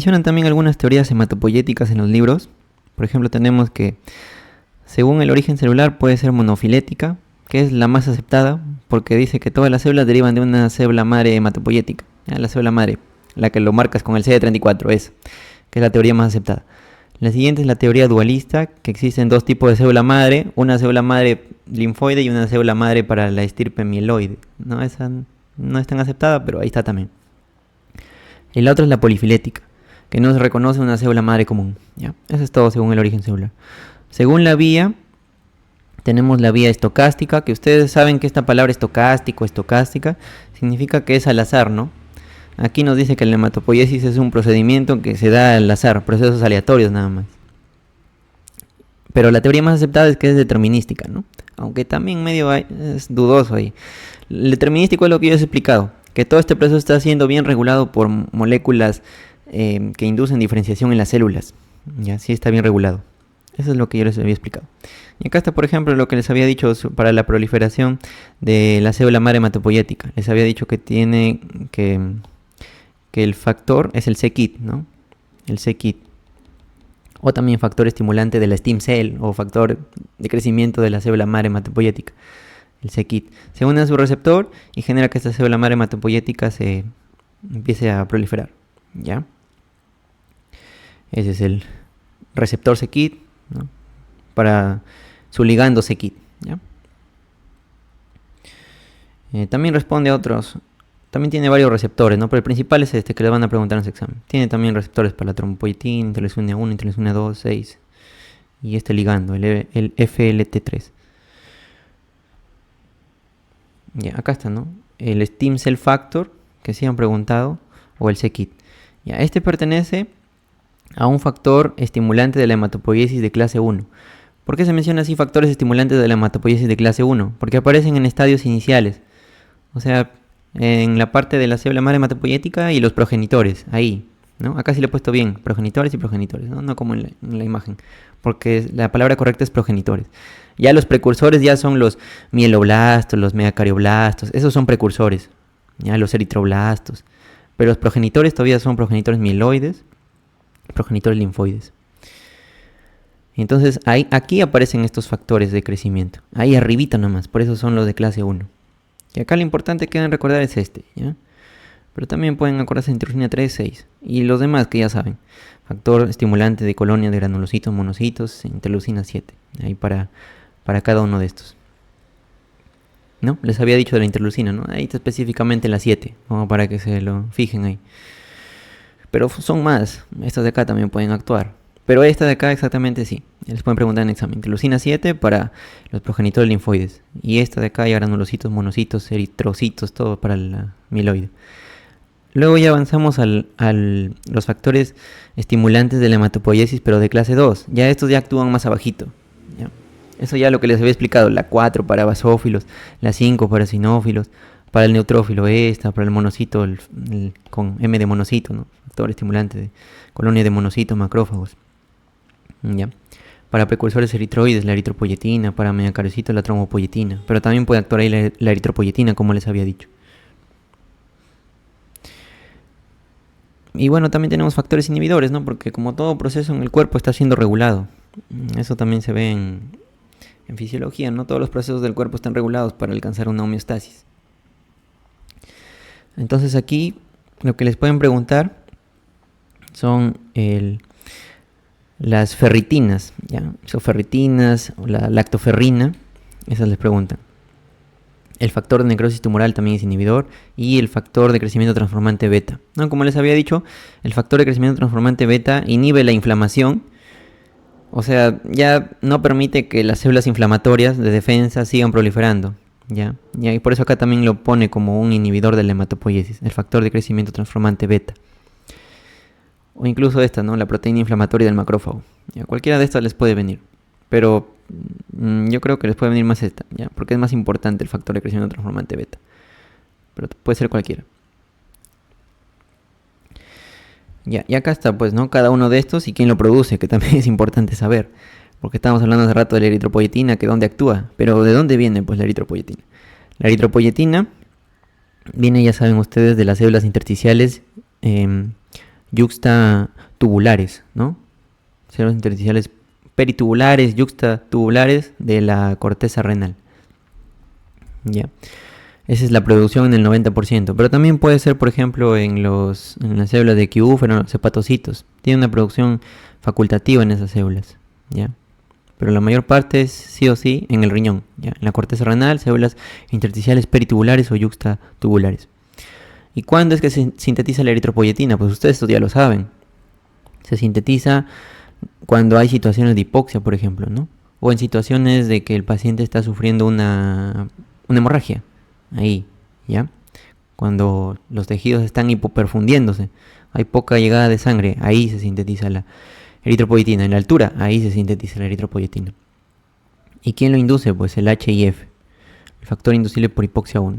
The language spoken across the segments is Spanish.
mencionan también algunas teorías hematopoyéticas en los libros. Por ejemplo, tenemos que según el origen celular puede ser monofilética, que es la más aceptada, porque dice que todas las células derivan de una célula madre hematopoyética. La célula madre, la que lo marcas con el CD34, es, que es la teoría más aceptada. La siguiente es la teoría dualista, que existen dos tipos de célula madre, una célula madre linfoide y una célula madre para la estirpe mieloide. No, esa no es tan aceptada, pero ahí está también. Y la otra es la polifilética, que no se reconoce una célula madre común. ¿Ya? Eso es todo según el origen celular. Según la vía, tenemos la vía estocástica, que ustedes saben que esta palabra estocástico, estocástica, significa que es al azar, ¿no? Aquí nos dice que la hematopoiesis es un procedimiento que se da al azar, procesos aleatorios nada más. Pero la teoría más aceptada es que es determinística, ¿no? Aunque también medio es dudoso ahí. El determinístico es lo que yo les he explicado, que todo este proceso está siendo bien regulado por moléculas que inducen diferenciación en las células. Ya, sí está bien regulado. Eso es lo que yo les había explicado. Y acá está, por ejemplo, lo que les había dicho para la proliferación de la célula madre hematopoyética. Les había dicho que tiene que el factor es el c-KIT, ¿no? El c-KIT. O también factor estimulante de la stem cell o factor de crecimiento de la célula madre hematopoyética. El c-KIT. Se une a su receptor y genera que esta célula madre hematopoyética se empiece a proliferar. ¿Ya? Ese es el receptor c-KIT, ¿no? Para su ligando c-KIT. ¿Ya? También responde a otros. También tiene varios receptores, ¿no? Pero el principal es este que le van a preguntar en su examen. Tiene también receptores para la trombopoietina, interleucina 1, interleucina 2, 6. Y este ligando, el FLT3. Ya, acá está, ¿no? El Stem Cell Factor, que sí han preguntado, o el c-KIT. Ya, este pertenece a un factor estimulante de la hematopoiesis de clase 1. ¿Por qué se menciona así factores estimulantes de la hematopoiesis de clase 1? Porque aparecen en estadios iniciales. O sea, en la parte de la célula madre hematopoyética y los progenitores, ahí, ¿no? Acá sí le he puesto bien, progenitores y progenitores, ¿no? No como en la imagen, porque la palabra correcta es progenitores. Ya los precursores ya son los mieloblastos, los megacarioblastos, esos son precursores, ya los eritroblastos. Pero los progenitores todavía son progenitores mieloides, progenitores linfoides. Entonces aquí aparecen estos factores de crecimiento, ahí arribita nomás, por eso son los de clase 1. Y acá lo importante que deben recordar es este, ¿ya? Pero también pueden acordarse de interleucina 3, 6 y los demás que ya saben. Factor estimulante de colonia de granulocitos, monocitos, interleucina 7. Ahí para cada uno de estos. ¿No? Les había dicho de la interleucina, ¿no? Ahí está específicamente la 7, como para que se lo fijen ahí. Pero son más, estas de acá también pueden actuar. Pero esta de acá exactamente sí. Les pueden preguntar en examen. Interleucina 7 para los progenitores linfoides. Y esta de acá ya granulocitos, monocitos, eritrocitos, todo para la mieloide. Luego ya avanzamos a los factores estimulantes de la hematopoiesis, pero de clase 2. Ya estos ya actúan más abajito. ¿Ya? Eso ya lo que les había explicado. La 4 para basófilos, la 5 para eosinófilos, para el neutrófilo esta, para el monocito, con M de monocito, ¿no? Factor estimulante de colonia de monocitos, macrófagos. ¿Ya? Para precursores eritroides, la eritropoyetina, para megacariocitos, la trombopoyetina. Pero también puede actuar ahí la eritropoyetina, como les había dicho. Y bueno, también tenemos factores inhibidores, ¿no? Porque como todo proceso en el cuerpo está siendo regulado. Eso también se ve en fisiología, ¿no? Todos los procesos del cuerpo están regulados para alcanzar una homeostasis. Entonces aquí lo que les pueden preguntar son las ferritinas, ¿ya? Isoferritinas, o la lactoferrina, esas les preguntan. El factor de necrosis tumoral también es inhibidor y el factor de crecimiento transformante beta. ¿No? Como les había dicho, el factor de crecimiento transformante beta inhibe la inflamación, o sea, ya no permite que las células inflamatorias de defensa sigan proliferando. ¿Ya? Y por eso acá también lo pone como un inhibidor de la hematopoiesis, el factor de crecimiento transformante beta. O incluso esta, ¿no? La proteína inflamatoria del macrófago. ¿Ya? Cualquiera de estas les puede venir. Pero yo creo que les puede venir más esta, ¿ya? Porque es más importante el factor de crecimiento transformante beta. Pero puede ser cualquiera. Ya, y acá está, pues, ¿no? Cada uno de estos y quién lo produce, que también es importante saber. Porque estábamos hablando hace rato de la eritropoyetina, que dónde actúa. Pero ¿de dónde viene, pues, la eritropoyetina? La eritropoyetina viene, ya saben ustedes, de las células intersticiales yuxtatubulares, ¿no? Células intersticiales peritubulares, yuxtatubulares de la corteza renal. Ya. Esa es la producción en el 90%. Pero también puede ser, por ejemplo, en las células de quiúfero, los hepatocitos. Tiene una producción facultativa en esas células. ¿Ya? Pero la mayor parte es sí o sí en el riñón. ¿Ya? En la corteza renal, células intersticiales peritubulares o yuxtatubulares. ¿Y cuándo es que se sintetiza la eritropoyetina? Pues ustedes esto ya lo saben. Se sintetiza cuando hay situaciones de hipoxia, por ejemplo, ¿no? O en situaciones de que el paciente está sufriendo una hemorragia. Ahí, ¿ya? Cuando los tejidos están hipoperfundiéndose, hay poca llegada de sangre, ahí se sintetiza la eritropoyetina. En la altura, ahí se sintetiza la eritropoyetina. ¿Y quién lo induce? Pues el HIF, el factor inducible por hipoxia 1.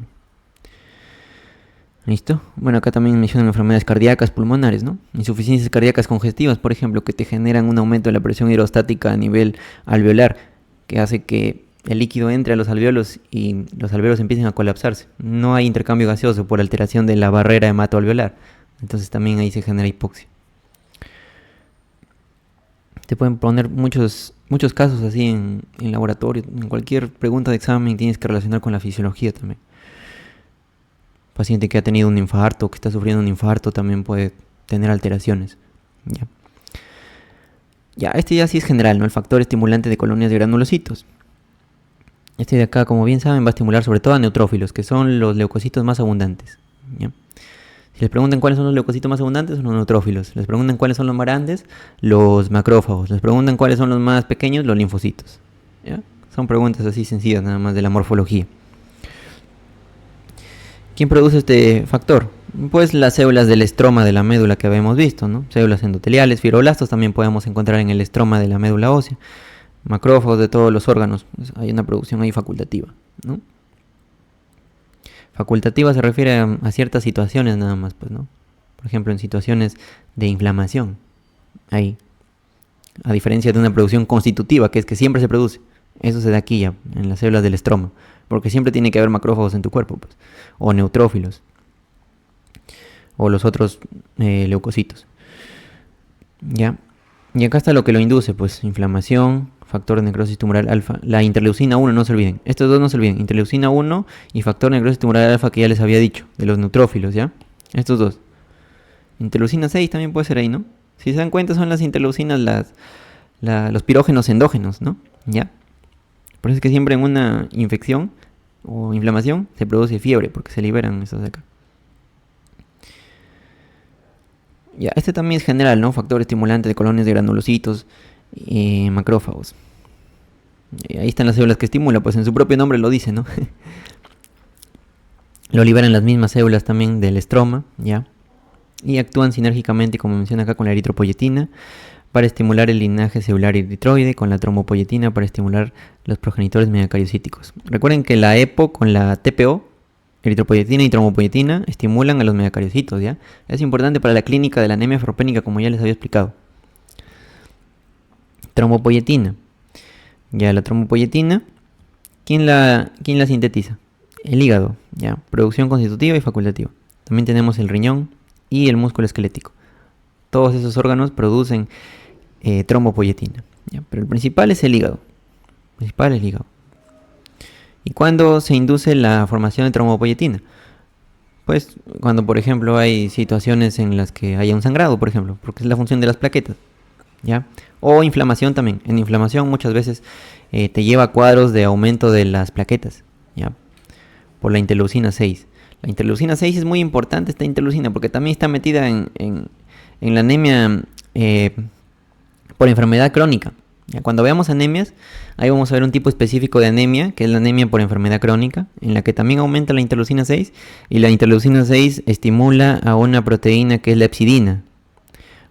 ¿Listo? Bueno, acá también mencionan enfermedades cardíacas pulmonares, ¿no? Insuficiencias cardíacas congestivas, por ejemplo, que te generan un aumento de la presión hidrostática a nivel alveolar, que hace que el líquido entre a los alveolos y los alveolos empiecen a colapsarse. No hay intercambio gaseoso por alteración de la barrera hematoalveolar. Entonces también ahí se genera hipoxia. Te pueden poner muchos casos así en laboratorio. En cualquier pregunta de examen tienes que relacionar con la fisiología también. Paciente que ha tenido un infarto, que está sufriendo un infarto, también puede tener alteraciones. Ya, este ya sí es general, ¿no? El factor estimulante de colonias de granulocitos. Este de acá, como bien saben, va a estimular sobre todo a neutrófilos, que son los leucocitos más abundantes. ¿Ya? Si les preguntan cuáles son los leucocitos más abundantes, son los neutrófilos. Les preguntan cuáles son los más grandes, los macrófagos. Les preguntan cuáles son los más pequeños, los linfocitos. ¿Ya? Son preguntas así sencillas, nada más de la morfología. ¿Quién produce este factor? Pues las células del estroma de la médula que habíamos visto, ¿no? Células endoteliales, fibroblastos también podemos encontrar en el estroma de la médula ósea. Macrófagos de todos los órganos. Pues hay una producción ahí facultativa, ¿no? Facultativa se refiere a ciertas situaciones nada más, pues, ¿no? Por ejemplo, en situaciones de inflamación. Ahí. A diferencia de una producción constitutiva, que es que siempre se produce. Eso se da aquí ya, en las células del estroma. Porque siempre tiene que haber macrófagos en tu cuerpo, pues. O neutrófilos. O los otros leucocitos. ¿Ya? Y acá está lo que lo induce, pues inflamación, factor de necrosis tumoral alfa, la interleucina 1, no se olviden. Estos dos no se olviden, interleucina 1 y factor de necrosis tumoral alfa que ya les había dicho, de los neutrófilos, ¿ya? Estos dos. Interleucina 6 también puede ser ahí, ¿no? Si se dan cuenta son las interleucinas, los pirógenos endógenos, ¿no? ¿Ya? Por eso es que siempre en una infección o inflamación se produce fiebre, porque se liberan estos de acá. Ya, este también es general, ¿no? Factor estimulante de colonias de granulocitos y macrófagos. Y ahí están las células que estimula, pues en su propio nombre lo dice, ¿no? Lo liberan las mismas células también del estroma, ¿ya? Y actúan sinérgicamente, como menciona acá, con la eritropoyetina para estimular el linaje celular eritroide, con la trombopoyetina para estimular los progenitores megacariocíticos. Recuerden que la EPO con la TPO, eritropoyetina y trombopoyetina, estimulan a los megacariocitos, ¿ya? Es importante para la clínica de la anemia ferropénica, como ya les había explicado. Trombopoyetina. Ya, la trombopoyetina, ¿quién la sintetiza? El hígado, ya, producción constitutiva y facultativa. También tenemos el riñón y el músculo esquelético. Todos esos órganos producen trombopoyetina, ¿ya? Pero el principal es el hígado. El principal es el hígado. ¿Y cuándo se induce la formación de trombopoyetina? Pues cuando, por ejemplo, hay situaciones en las que haya un sangrado, por ejemplo, porque es la función de las plaquetas, ¿ya? O inflamación también. En inflamación muchas veces te lleva a cuadros de aumento de las plaquetas, ¿ya? Por la interleucina 6. La interleucina 6 es muy importante, esta interleucina, porque también está metida en la anemia por enfermedad crónica. ¿Ya? Cuando veamos anemias, ahí vamos a ver un tipo específico de anemia, que es la anemia por enfermedad crónica, en la que también aumenta la interleucina 6, y la interleucina 6 estimula a una proteína que es la hepcidina.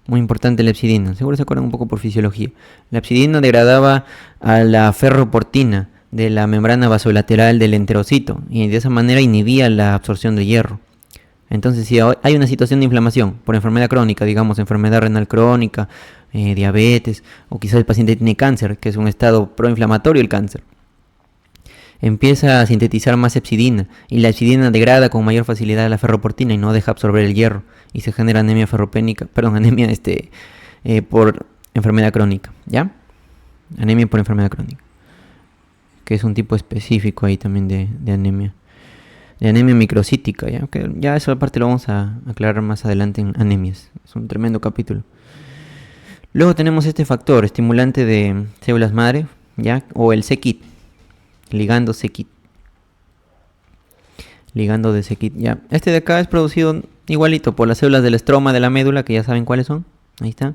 Muy importante la hepcidina, seguro se acuerdan un poco por fisiología. La hepcidina degradaba a la ferroportina de la membrana vasolateral del enterocito, y de esa manera inhibía la absorción de hierro. Entonces, si hay una situación de inflamación por enfermedad crónica, digamos enfermedad renal crónica, diabetes, o quizás el paciente tiene cáncer, que es un estado proinflamatorio el cáncer. empieza a sintetizar más hepcidina y la hepcidina degrada con mayor facilidad la ferroportina y no deja absorber el hierro y se genera anemia ferropénica, perdón, anemia por enfermedad crónica, ¿ya? Anemia por enfermedad crónica, que es un tipo específico ahí también de anemia. De anemia microcítica, ¿ya? Que ya eso aparte lo vamos a aclarar más adelante en anemias. Es un tremendo capítulo. Luego tenemos este factor estimulante de células madre, ¿ya? O el c-KIT, ligando c-KIT. Ligando de c-KIT, ¿ya? Este de acá es producido igualito por las células del estroma de la médula, que ya saben cuáles son. Ahí está.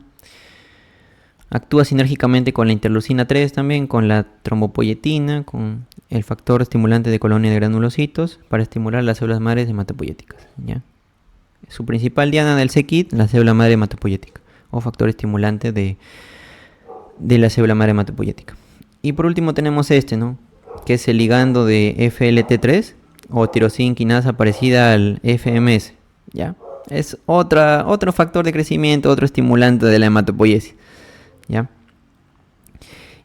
Actúa sinérgicamente con la interleucina 3 también, con la trombopoyetina, con el factor estimulante de colonia de granulocitos para estimular las células madres hematopoyéticas, ¿ya? Su principal diana del c-KIT, la célula madre hematopoyética, o factor estimulante de la célula madre hematopoyética. Y por último tenemos ¿no? Que es el ligando de FLT3 o tirosina quinasa parecida al FMS, ¿ya? Es otro factor de crecimiento, otro estimulante de la hematopoiesis, ¿ya?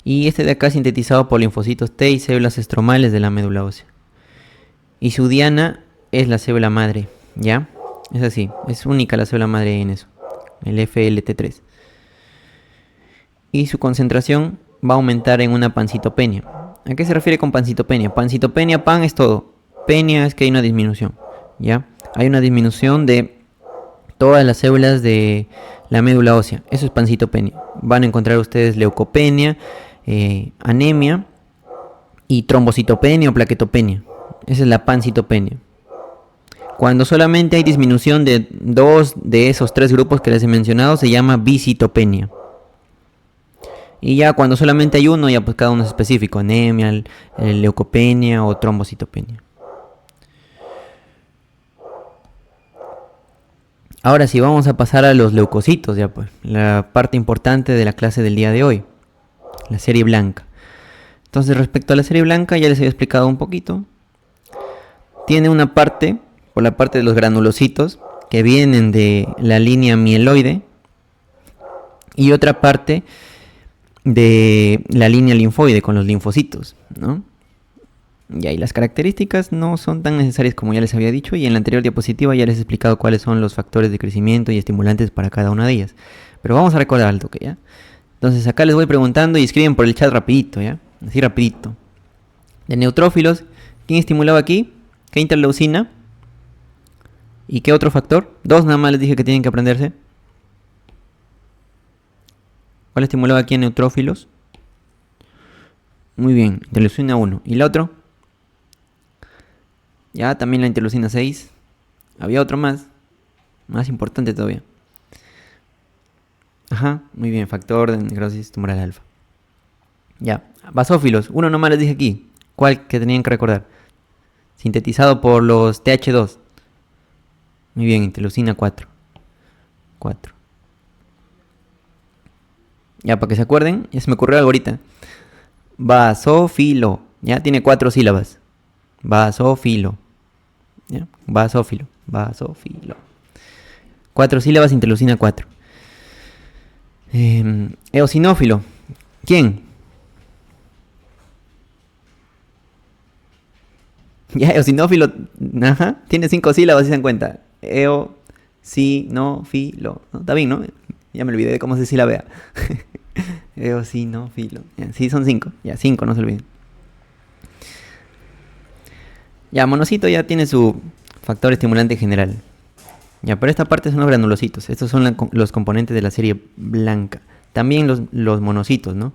Y este de acá es sintetizado por linfocitos T y células estromales de la médula ósea. Y su diana es la célula madre, ¿ya? Es así, es única la célula madre en eso, el FLT3. Y su concentración va a aumentar en una pancitopenia. ¿A qué se refiere con pancitopenia? Pancitopenia, pan es todo. Penia es que hay una disminución, ¿ya? Hay una disminución de todas las células de la médula ósea. Eso es pancitopenia. Van a encontrar ustedes leucopenia, anemia y trombocitopenia o plaquetopenia. Esa es la pancitopenia. Cuando solamente hay disminución de 2 de esos 3 grupos que les he mencionado, se llama bicitopenia. Y ya cuando solamente hay uno, ya pues cada uno es específico, anemia, leucopenia o trombocitopenia. Ahora sí, vamos a pasar a los leucocitos, ya pues, la parte importante de la clase del día de hoy, la serie blanca. Entonces, respecto a la serie blanca, ya les he explicado un poquito. Tiene una parte, por la parte de los granulocitos, que vienen de la línea mieloide, y otra parte de la línea linfoide con los linfocitos, ¿no? Y ahí las características no son tan necesarias como ya les había dicho, y en la anterior diapositiva ya les he explicado cuáles son los factores de crecimiento y estimulantes para cada una de ellas. Pero vamos a recordar al toque, ¿ya? Entonces acá les voy preguntando y escriben por el chat rapidito, ¿ya? Así rapidito. De neutrófilos, ¿quién estimulaba aquí? ¿Qué interleucina? ¿Y qué otro factor? 2 nada más les dije que tienen que aprenderse. ¿Cuál estimulaba aquí en neutrófilos? Muy bien, interleucina 1. ¿Y el otro? Ya, también la interleucina 6. Había otro más importante todavía. Ajá, muy bien, factor de necrosis tumoral alfa. Ya, basófilos, uno nomás les dije aquí. ¿Cuál que tenían que recordar? Sintetizado por los TH2. Muy bien, interleucina 4. Ya, para que se acuerden, ya se me ocurrió algo ahorita. Basófilo, ya tiene 4 sílabas. Basófilo. ¿Ya? Basófilo. 4 sílabas, interleucina 4. Eosinófilo. ¿Quién? Ya, eosinófilo. Ajá. Tiene 5 sílabas, si se dan cuenta. Eosinófilo. ¿No? Está bien, ¿no? Ya me olvidé de cómo se silabea. Eosinófilo. Ya, sí, son 5. Ya, 5, no se olviden. Ya, monocito ya tiene su factor estimulante general. Ya, pero esta parte son los granulocitos. Estos son los componentes de la serie blanca. También los monocitos, ¿no?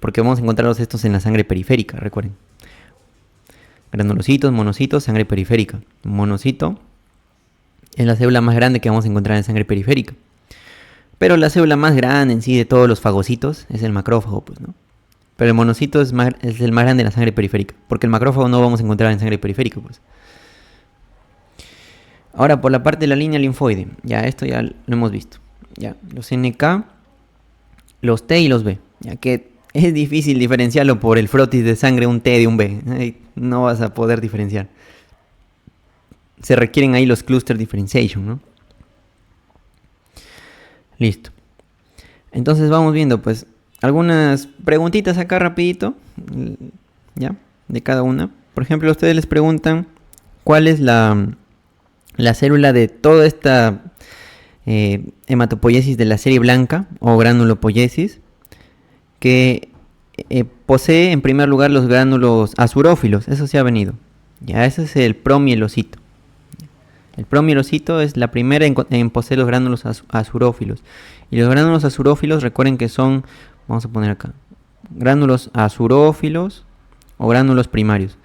Porque vamos a encontrarlos estos en la sangre periférica, recuerden. Granulocitos, monocitos, sangre periférica. Monocito es la célula más grande que vamos a encontrar en sangre periférica. Pero la célula más grande en sí de todos los fagocitos es el macrófago, pues, ¿no? Pero el monocito es el más grande en la sangre periférica. Porque el macrófago no vamos a encontrar en sangre periférica, pues. Ahora, por la parte de la línea linfoide. Ya, esto ya lo hemos visto. Ya, los NK, los T y los B. Ya que es difícil diferenciarlo por el frotis de sangre, un T de un B. No vas a poder diferenciar. Se requieren ahí los cluster differentiation, ¿no? Listo. Entonces vamos viendo, pues, algunas preguntitas acá rapidito. Ya, de cada una. Por ejemplo, ustedes les preguntan cuál es la célula de toda esta hematopoiesis de la serie blanca o granulopoiesis que posee en primer lugar los gránulos azurófilos. Eso sí ha venido. Ya, ese es el promielocito. El promielocito es la primera en poseer los gránulos azurófilos. Y los gránulos azurófilos, recuerden que son, vamos a poner acá, gránulos azurófilos o gránulos primarios.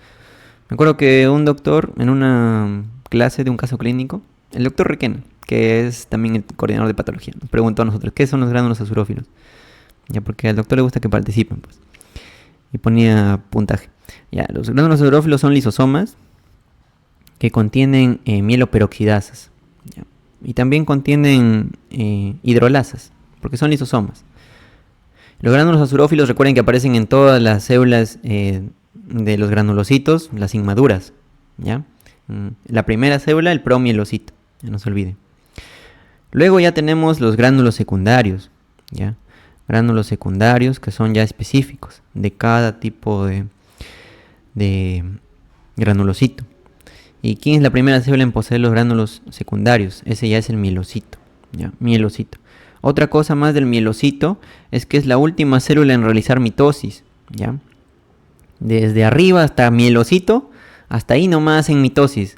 Me acuerdo que un doctor en una clase de un caso clínico, el doctor Requena, que es también el coordinador de patología, nos preguntó a nosotros, ¿qué son los gránulos azurófilos? Ya, porque al doctor le gusta que participen, pues. Y ponía puntaje. Ya, los gránulos azurófilos son lisosomas que contienen mieloperoxidasas. ¿Ya? Y también contienen hidrolasas, porque son lisosomas. Los gránulos azurófilos, recuerden que aparecen en todas las células de los granulocitos, las inmaduras. ¿Ya? La primera célula, el promielocito, ya no se olvide. Luego ya tenemos los gránulos secundarios. ¿Ya? Gránulos secundarios que son ya específicos de cada tipo de granulocito. ¿Y quién es la primera célula en poseer los gránulos secundarios? Ese ya es el mielocito. ¿Ya? Mielocito. Otra cosa más del mielocito es que es la última célula en realizar mitosis. ¿Ya? Desde arriba hasta mielocito, hasta ahí nomás en mitosis.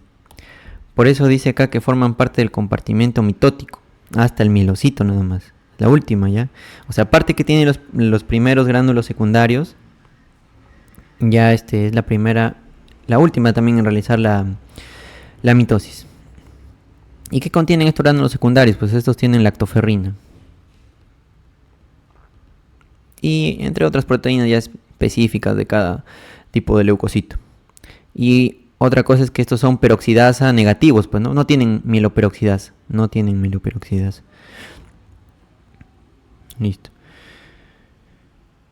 Por eso dice acá que forman parte del compartimento mitótico, hasta el mielocito nada más. La última, ¿ya? O sea, aparte que tiene los primeros gránulos secundarios, ya es la primera, la última también en realizar la mitosis. ¿Y qué contienen estos gránulos secundarios? Pues estos tienen lactoferrina. Y entre otras proteínas ya específicas de cada tipo de leucocito. Y otra cosa es que estos son peroxidasa negativos, pues no tienen mieloperoxidasa. No tienen mieloperoxidasa. Listo.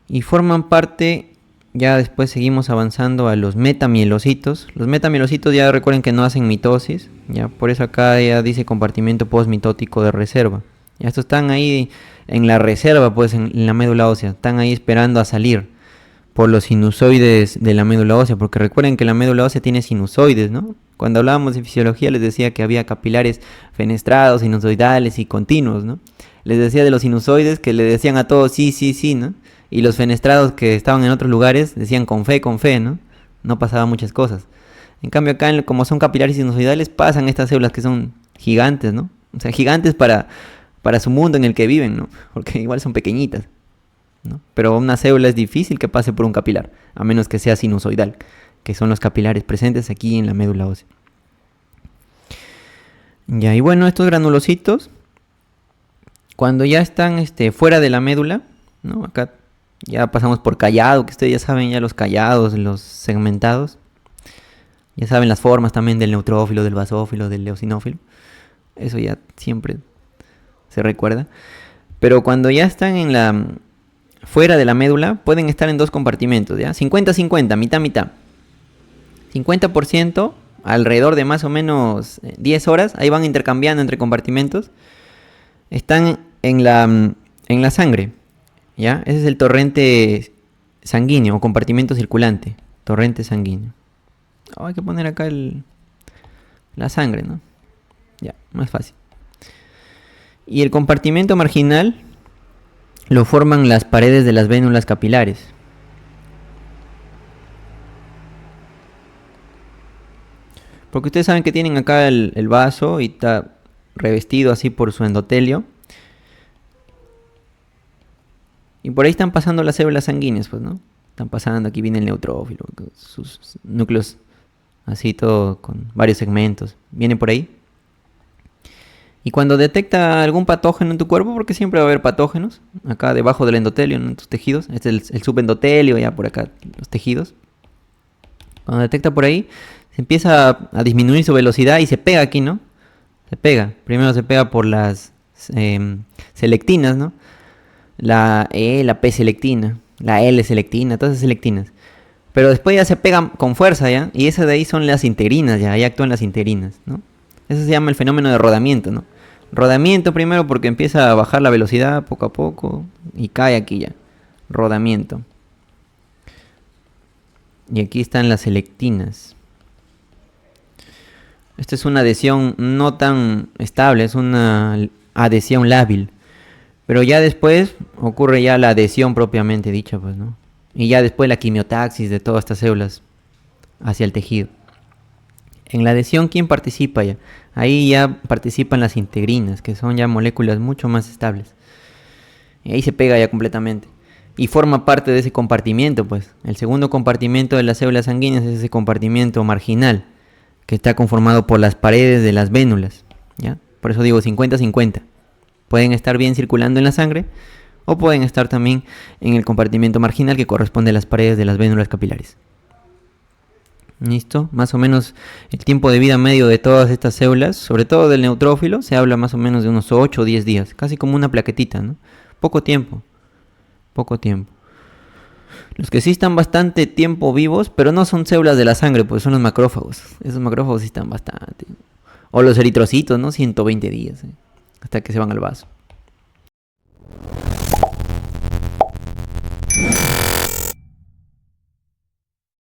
Y forman parte, ya después seguimos avanzando a los metamielocitos. Los metamielocitos ya recuerden que no hacen mitosis, ya por eso acá ya dice compartimento postmitótico de reserva. Ya estos están ahí en la reserva, pues en la médula ósea, están ahí esperando a salir por los sinusoides de la médula ósea, porque recuerden que la médula ósea tiene sinusoides, ¿no? Cuando hablábamos de fisiología les decía que había capilares fenestrados, sinusoidales y continuos, ¿no? Les decía de los sinusoides que le decían a todos sí, sí, sí, ¿no? Y los fenestrados que estaban en otros lugares decían con fe, ¿no? No pasaban muchas cosas. En cambio acá, como son capilares sinusoidales, pasan estas células que son gigantes, ¿no? O sea, gigantes para su mundo en el que viven, ¿no? Porque igual son pequeñitas, ¿no? Pero una célula es difícil que pase por un capilar, a menos que sea sinusoidal, que son los capilares presentes aquí en la médula ósea. Ya, y bueno, estos granulocitos, cuando ya están fuera de la médula, ¿no? Acá ya pasamos por callado, que ustedes ya saben ya los callados, los segmentados. Ya saben las formas también del neutrófilo, del basófilo, del eosinófilo. Eso ya siempre se recuerda. Pero cuando ya están fuera de la médula, pueden estar en dos compartimentos, ¿ya? 50-50, mitad-mitad. 50%, alrededor de más o menos 10 horas, ahí van intercambiando entre compartimentos. Están en la sangre, ¿ya? Ese es el torrente sanguíneo o compartimento circulante, torrente sanguíneo. Hay que poner acá la sangre, ¿no? Ya, más fácil. Y el compartimento marginal lo forman las paredes de las vénulas capilares. Porque ustedes saben que tienen acá el vaso y está revestido así por su endotelio. Y por ahí están pasando las células sanguíneas, pues, ¿no? Están pasando, aquí viene el neutrófilo, sus núcleos así todo con varios segmentos. Viene por ahí. Y cuando detecta algún patógeno en tu cuerpo, porque siempre va a haber patógenos, acá debajo del endotelio, ¿no? En tus tejidos, este es el subendotelio, ya por acá los tejidos. Cuando detecta por ahí, se empieza a disminuir su velocidad y se pega aquí, ¿no? Se pega. Primero se pega por las selectinas, ¿no? La E, la P-selectina, la L-selectina, todas esas selectinas. Pero después ya se pegan con fuerza, ¿ya? Y esas de ahí son las integrinas, ya. Ahí actúan las integrinas, ¿no? Eso se llama el fenómeno de rodamiento, ¿no? Rodamiento primero porque empieza a bajar la velocidad poco a poco y cae aquí ya. Rodamiento. Y aquí están las selectinas. Esta es una adhesión no tan estable, es una adhesión lábil. Pero ya después ocurre ya la adhesión propiamente dicha, pues, ¿no? Y ya después la quimiotaxis de todas estas células hacia el tejido. En la adhesión, ¿quién participa ya? Ahí ya participan las integrinas, que son ya moléculas mucho más estables. Y ahí se pega ya completamente. Y forma parte de ese compartimiento, pues. El segundo compartimiento de las células sanguíneas es ese compartimiento marginal, que está conformado por las paredes de las vénulas, ¿ya? Por eso digo 50-50. Pueden estar bien circulando en la sangre o pueden estar también en el compartimiento marginal que corresponde a las paredes de las vénulas capilares. ¿Listo? Más o menos el tiempo de vida medio de todas estas células, sobre todo del neutrófilo, se habla más o menos de unos 8 o 10 días, casi como una plaquetita, ¿no? Poco tiempo. Los que sí están bastante tiempo vivos, pero no son células de la sangre, pues son los macrófagos. Esos macrófagos sí están bastante. O los eritrocitos, ¿no? 120 días, hasta que se van al vaso.